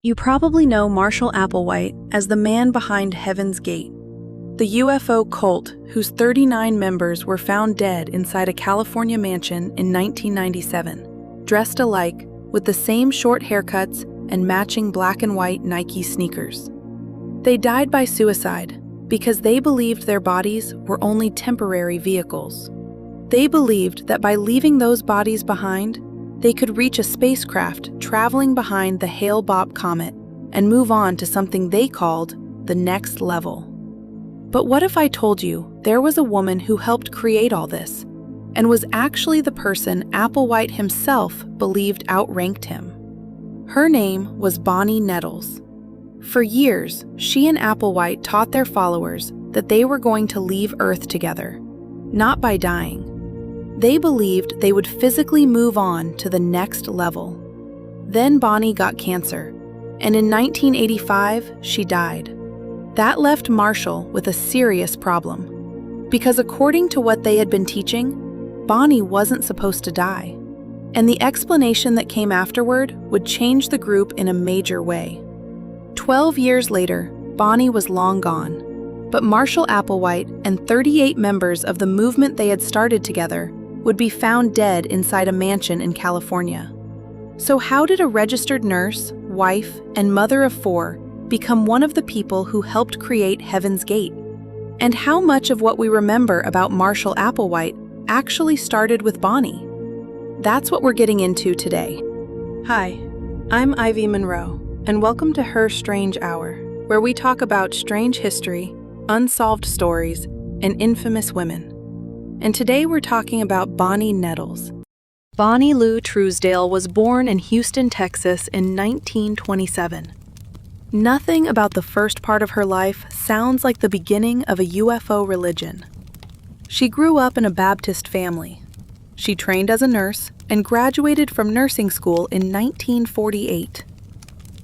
You probably know Marshall Applewhite as the man behind Heaven's Gate, the UFO cult whose 39 members were found dead inside a California mansion in 1997, dressed alike with the same short haircuts and matching black and white Nike sneakers. They died by suicide because they believed their bodies were only temporary vehicles. They believed that by leaving those bodies behind, they could reach a spacecraft traveling behind the Hale-Bopp comet and move on to something they called the next level. But what if I told you there was a woman who helped create all this and was actually the person Applewhite himself believed outranked him? Her name was Bonnie Nettles. For years, she and Applewhite taught their followers that they were going to leave Earth together, not by dying. They believed they would physically move on to the next level. Then Bonnie got cancer, and in 1985, she died. That left Marshall with a serious problem, because according to what they had been teaching, Bonnie wasn't supposed to die. And the explanation that came afterward would change the group in a major way. 12 years later, Bonnie was long gone, but Marshall Applewhite and 38 members of the movement they had started together would be found dead inside a mansion in California. So how did a registered nurse, wife, and mother of 4 become one of the people who helped create Heaven's Gate? And how much of what we remember about Marshall Applewhite actually started with Bonnie? That's what we're getting into today. Hi, I'm Ivy Monroe, and welcome to Her Strange Hour, where we talk about strange history, unsolved stories, and infamous women. And today we're talking about Bonnie Nettles. Bonnie Lou Truesdale was born in Houston, Texas in 1927. Nothing about the first part of her life sounds like the beginning of a UFO religion. She grew up in a Baptist family. She trained as a nurse and graduated from nursing school in 1948.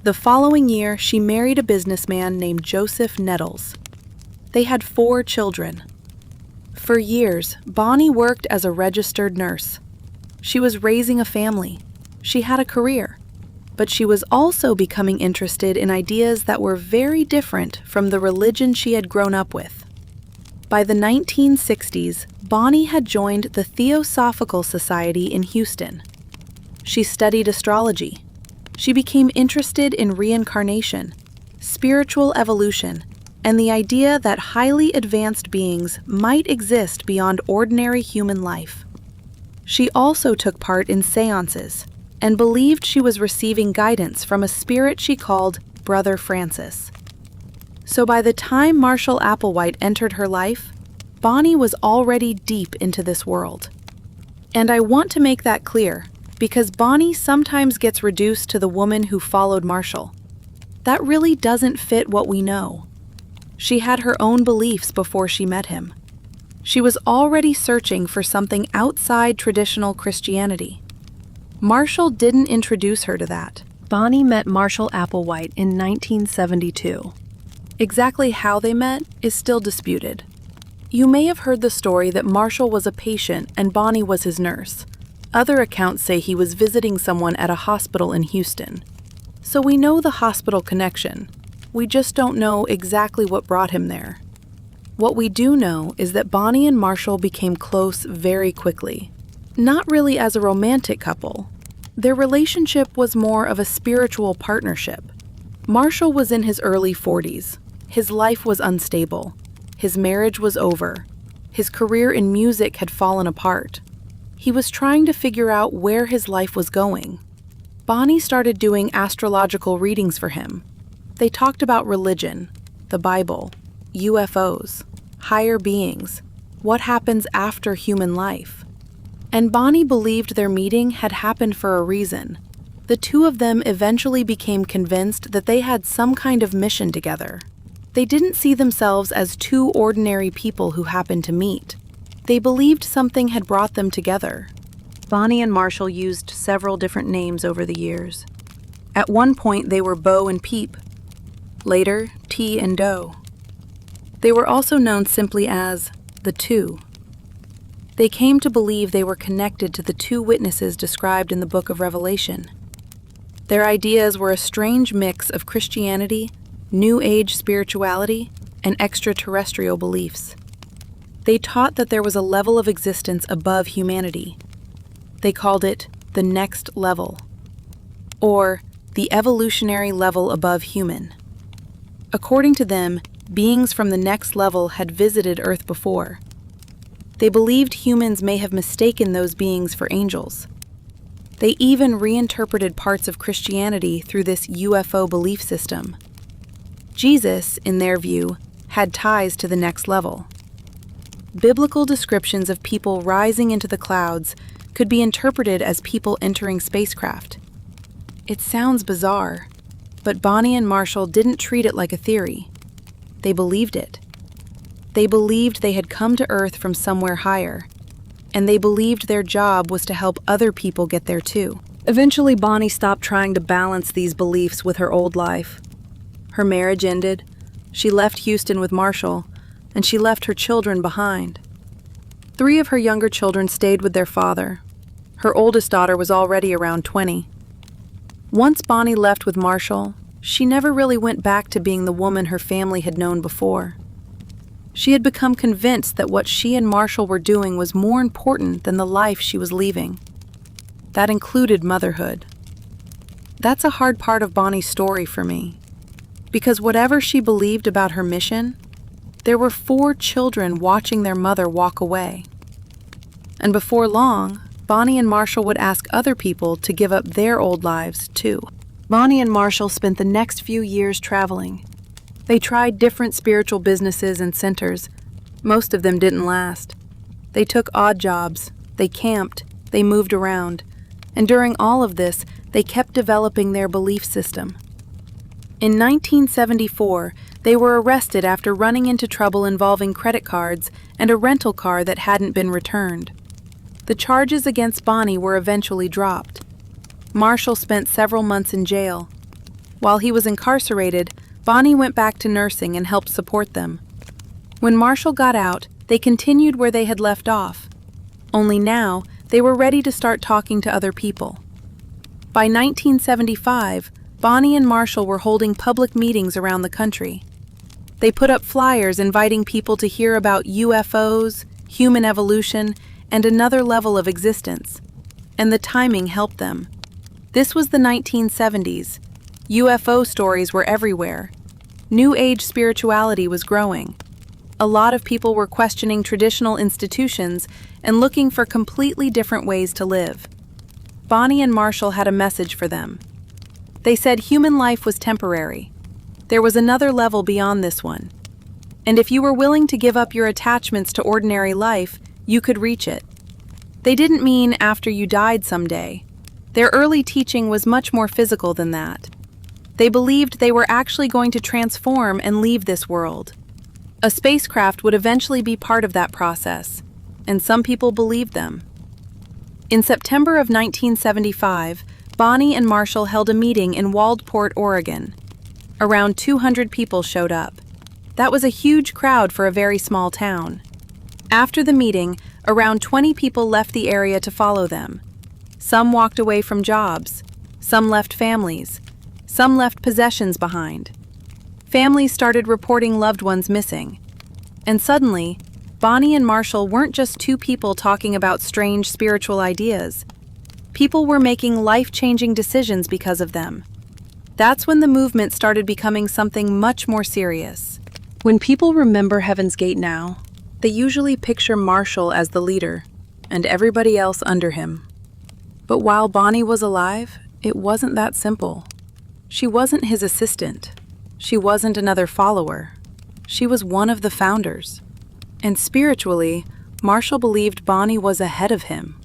The following year, she married a businessman named Joseph Nettles. They had 4 children. For years, Bonnie worked as a registered nurse. She was raising a family. She had a career. But she was also becoming interested in ideas that were very different from the religion she had grown up with. By the 1960s, Bonnie had joined the Theosophical Society in Houston. She studied astrology. She became interested in reincarnation, spiritual evolution, and the idea that highly advanced beings might exist beyond ordinary human life. She also took part in seances and believed she was receiving guidance from a spirit she called Brother Francis. So by the time Marshall Applewhite entered her life, Bonnie was already deep into this world. And I want to make that clear, because Bonnie sometimes gets reduced to the woman who followed Marshall. That really doesn't fit what we know. She had her own beliefs before she met him. She was already searching for something outside traditional Christianity. Marshall didn't introduce her to that. Bonnie met Marshall Applewhite in 1972. Exactly how they met is still disputed. You may have heard the story that Marshall was a patient and Bonnie was his nurse. Other accounts say he was visiting someone at a hospital in Houston. So we know the hospital connection. We just don't know exactly what brought him there. What we do know is that Bonnie and Marshall became close very quickly. Not really as a romantic couple. Their relationship was more of a spiritual partnership. Marshall was in his early 40s. His life was unstable. His marriage was over. His career in music had fallen apart. He was trying to figure out where his life was going. Bonnie started doing astrological readings for him. They talked about religion, the Bible, UFOs, higher beings, what happens after human life. And Bonnie believed their meeting had happened for a reason. The 2 of them eventually became convinced that they had some kind of mission together. They didn't see themselves as 2 ordinary people who happened to meet. They believed something had brought them together. Bonnie and Marshall used several different names over the years. At one point, they were Bo and Peep. Later, T and Doe. They were also known simply as the 2. They came to believe they were connected to the 2 witnesses described in the book of Revelation. Their ideas were a strange mix of Christianity, New Age spirituality, and extraterrestrial beliefs. They taught that there was a level of existence above humanity. They called it the next level, or the evolutionary level above human. According to them, beings from the next level had visited Earth before. They believed humans may have mistaken those beings for angels. They even reinterpreted parts of Christianity through this UFO belief system. Jesus, in their view, had ties to the next level. Biblical descriptions of people rising into the clouds could be interpreted as people entering spacecraft. It sounds bizarre, but Bonnie and Marshall didn't treat it like a theory. They believed it. They believed they had come to Earth from somewhere higher, and they believed their job was to help other people get there too. Eventually, Bonnie stopped trying to balance these beliefs with her old life. Her marriage ended, she left Houston with Marshall, and she left her children behind. 3 of her younger children stayed with their father. Her oldest daughter was already around 20. Once Bonnie left with Marshall, she never really went back to being the woman her family had known before. She had become convinced that what she and Marshall were doing was more important than the life she was leaving. That included motherhood. That's a hard part of Bonnie's story for me, because whatever she believed about her mission, there were 4 children watching their mother walk away. And before long, Bonnie and Marshall would ask other people to give up their old lives too. Bonnie and Marshall spent the next few years traveling. They tried different spiritual businesses and centers. Most of them didn't last. They took odd jobs, they camped, they moved around, and during all of this, they kept developing their belief system. In 1974, they were arrested after running into trouble involving credit cards and a rental car that hadn't been returned. The charges against Bonnie were eventually dropped. Marshall spent several months in jail. While he was incarcerated, Bonnie went back to nursing and helped support them. When Marshall got out, they continued where they had left off. Only now, they were ready to start talking to other people. By 1975, Bonnie and Marshall were holding public meetings around the country. They put up flyers inviting people to hear about UFOs, human evolution, and another level of existence. And the timing helped them. This was the 1970s. UFO stories were everywhere. New Age spirituality was growing. A lot of people were questioning traditional institutions and looking for completely different ways to live. Bonnie and Marshall had a message for them. They said human life was temporary. There was another level beyond this one. And if you were willing to give up your attachments to ordinary life, you could reach it. They didn't mean after you died someday. Their early teaching was much more physical than that. They believed they were actually going to transform and leave this world. A spacecraft would eventually be part of that process, and some people believed them. In September of 1975, Bonnie and Marshall held a meeting in Waldport, Oregon. Around 200 people showed up. That was a huge crowd for a very small town. After the meeting, around 20 people left the area to follow them. Some walked away from jobs. Some left families. Some left possessions behind. Families started reporting loved ones missing. And suddenly, Bonnie and Marshall weren't just 2 people talking about strange spiritual ideas. People were making life-changing decisions because of them. That's when the movement started becoming something much more serious. When people remember Heaven's Gate now, they usually picture Marshall as the leader, and everybody else under him. But while Bonnie was alive, it wasn't that simple. She wasn't his assistant. She wasn't another follower. She was one of the founders. And spiritually, Marshall believed Bonnie was ahead of him.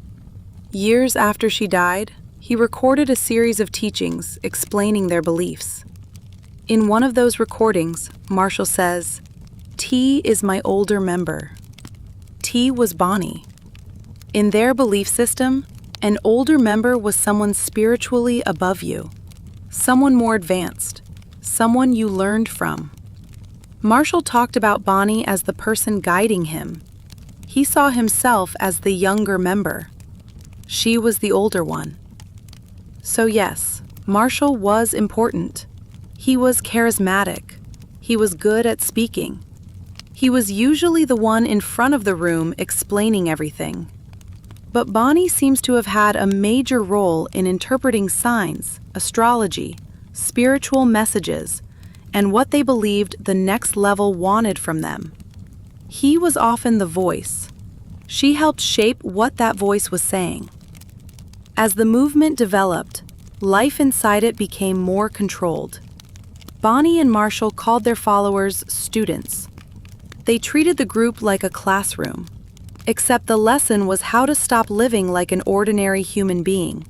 Years after she died, he recorded a series of teachings explaining their beliefs. In one of those recordings, Marshall says, "T is my older member." T was Bonnie. In their belief system, an older member was someone spiritually above you, someone more advanced, someone you learned from. Marshall talked about Bonnie as the person guiding him. He saw himself as the younger member. She was the older one. So yes, Marshall was important. He was charismatic. He was good at speaking. He was usually the one in front of the room explaining everything. But Bonnie seems to have had a major role in interpreting signs, astrology, spiritual messages, and what they believed the next level wanted from them. He was often the voice. She helped shape what that voice was saying. As the movement developed, life inside it became more controlled. Bonnie and Marshall called their followers students. They treated the group like a classroom, except the lesson was how to stop living like an ordinary human being.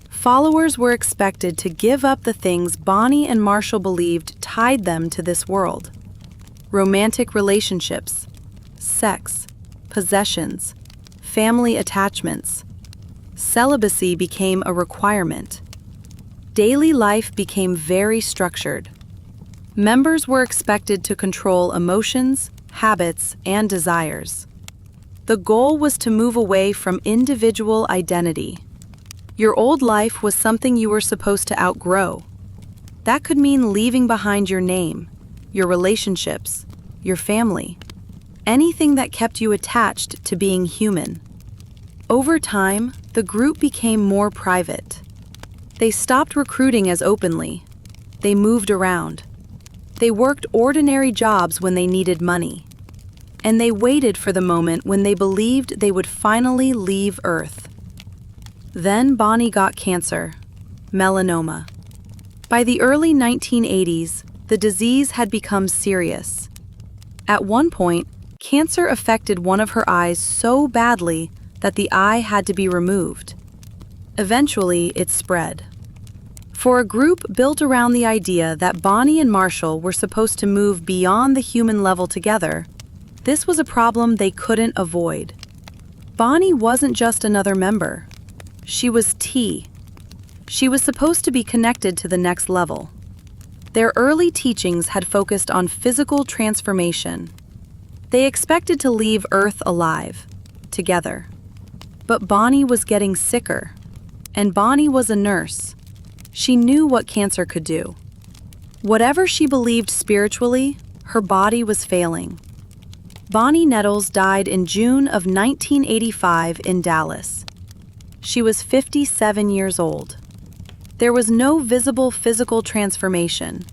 Followers were expected to give up the things Bonnie and Marshall believed tied them to this world: romantic relationships, sex, possessions, family attachments. Celibacy became a requirement. Daily life became very structured. Members were expected to control emotions, habits, and desires. The goal was to move away from individual identity. Your old life was something you were supposed to outgrow. That could mean leaving behind your name, your relationships, your family, anything that kept you attached to being human. Over time, the group became more private. They stopped recruiting as openly. They moved around. They worked ordinary jobs when they needed money. And they waited for the moment when they believed they would finally leave Earth. Then Bonnie got cancer, melanoma. By the early 1980s, the disease had become serious. At one point, cancer affected one of her eyes so badly that the eye had to be removed. Eventually, it spread. For a group built around the idea that Bonnie and Marshall were supposed to move beyond the human level together, this was a problem they couldn't avoid. Bonnie wasn't just another member. She was T. She was supposed to be connected to the next level. Their early teachings had focused on physical transformation. They expected to leave Earth alive, together. But Bonnie was getting sicker, and Bonnie was a nurse. She knew what cancer could do. Whatever she believed spiritually, her body was failing. Bonnie Nettles died in June of 1985 in Dallas. She was 57 years old. There was no visible physical transformation.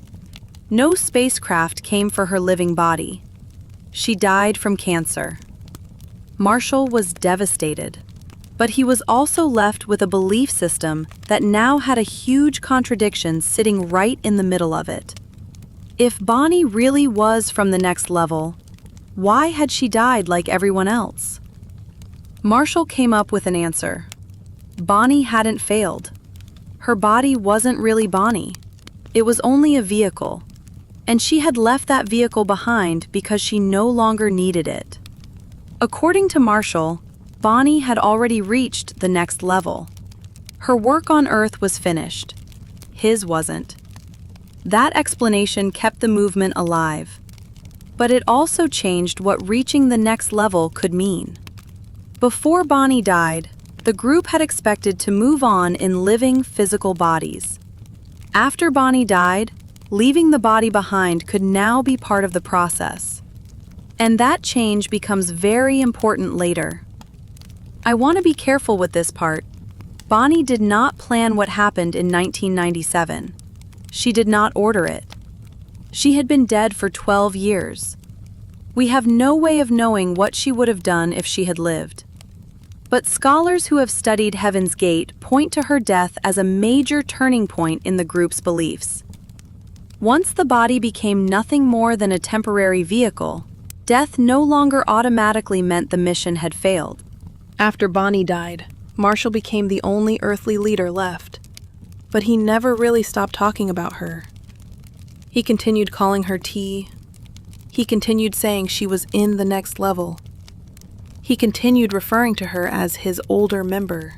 No spacecraft came for her living body. She died from cancer. Marshall was devastated. But he was also left with a belief system that now had a huge contradiction sitting right in the middle of it. If Bonnie really was from the next level, why had she died like everyone else? Marshall came up with an answer. Bonnie hadn't failed. Her body wasn't really Bonnie. It was only a vehicle, and she had left that vehicle behind because she no longer needed it. According to Marshall, Bonnie had already reached the next level. Her work on Earth was finished. His wasn't. That explanation kept the movement alive. But it also changed what reaching the next level could mean. Before Bonnie died, the group had expected to move on in living physical bodies. After Bonnie died, leaving the body behind could now be part of the process. And that change becomes very important later. I want to be careful with this part. Bonnie did not plan what happened in 1997. She did not order it. She had been dead for 12 years. We have no way of knowing what she would have done if she had lived. But scholars who have studied Heaven's Gate point to her death as a major turning point in the group's beliefs. Once the body became nothing more than a temporary vehicle, death no longer automatically meant the mission had failed. After Bonnie died, Marshall became the only earthly leader left. But he never really stopped talking about her. He continued calling her T. He continued saying she was in the next level. He continued referring to her as his older member.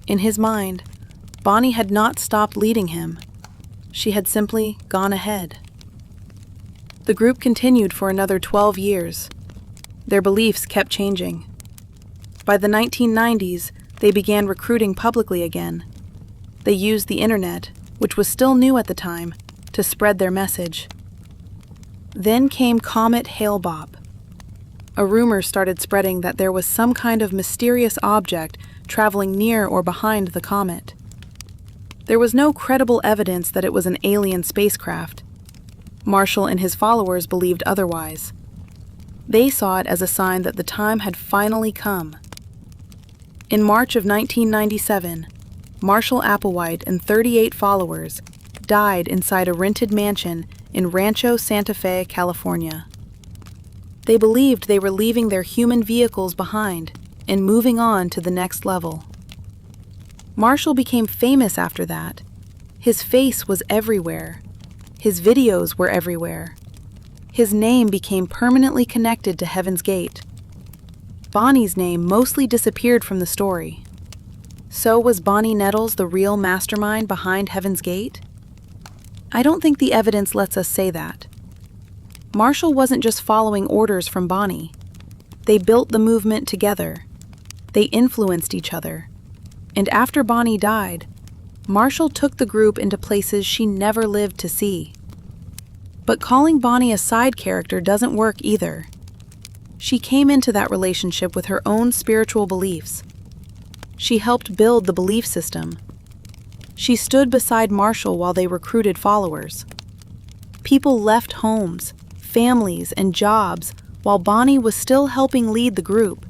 In his mind, Bonnie had not stopped leading him. She had simply gone ahead. The group continued for another 12 years. Their beliefs kept changing. By the 1990s, they began recruiting publicly again. They used the internet, which was still new at the time, to spread their message. Then came Comet Hale-Bopp. A rumor started spreading that there was some kind of mysterious object traveling near or behind the comet. There was no credible evidence that it was an alien spacecraft. Marshall and his followers believed otherwise. They saw it as a sign that the time had finally come. In March of 1997, Marshall Applewhite and 38 followers died inside a rented mansion in Rancho Santa Fe, California. They believed they were leaving their human vehicles behind and moving on to the next level. Marshall became famous after that. His face was everywhere. His videos were everywhere. His name became permanently connected to Heaven's Gate. Bonnie's name mostly disappeared from the story. So was Bonnie Nettles the real mastermind behind Heaven's Gate? I don't think the evidence lets us say that. Marshall wasn't just following orders from Bonnie. They built the movement together. They influenced each other. And after Bonnie died, Marshall took the group into places she never lived to see. But calling Bonnie a side character doesn't work either. She came into that relationship with her own spiritual beliefs. She helped build the belief system. She stood beside Marshall while they recruited followers. People left homes, families, and jobs while Bonnie was still helping lead the group.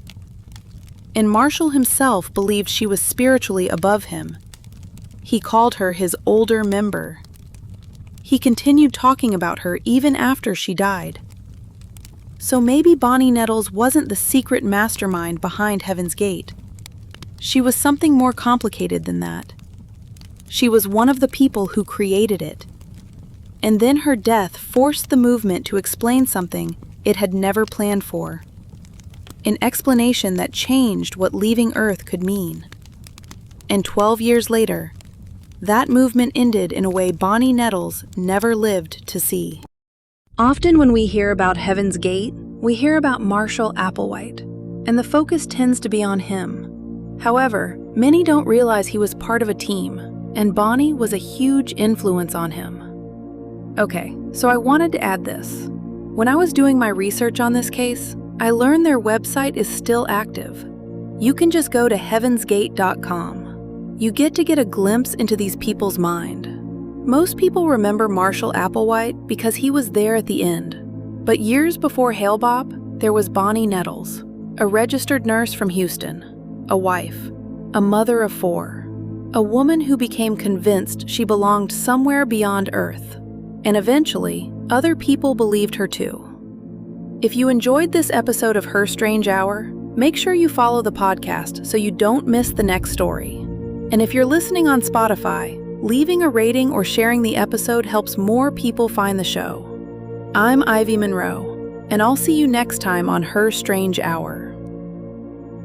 And Marshall himself believed she was spiritually above him. He called her his older member. He continued talking about her even after she died. So maybe Bonnie Nettles wasn't the secret mastermind behind Heaven's Gate. She was something more complicated than that. She was one of the people who created it. And then her death forced the movement to explain something it had never planned for. An explanation that changed what leaving Earth could mean. And 12 years later, that movement ended in a way Bonnie Nettles never lived to see. Often when we hear about Heaven's Gate, we hear about Marshall Applewhite, and the focus tends to be on him. However, many don't realize he was part of a team, and Bonnie was a huge influence on him. Okay, so I wanted to add this. When I was doing my research on this case, I learned their website is still active. You can just go to heavensgate.com. You get a glimpse into these people's mind. Most people remember Marshall Applewhite because he was there at the end. But years before Hale-Bopp, there was Bonnie Nettles, a registered nurse from Houston, a wife, a mother of 4, a woman who became convinced she belonged somewhere beyond Earth. And eventually, other people believed her too. If you enjoyed this episode of Her Strange Hour, make sure you follow the podcast so you don't miss the next story. And if you're listening on Spotify, leaving a rating or sharing the episode helps more people find the show. I'm Ivy Monroe, and I'll see you next time on Her Strange Hour.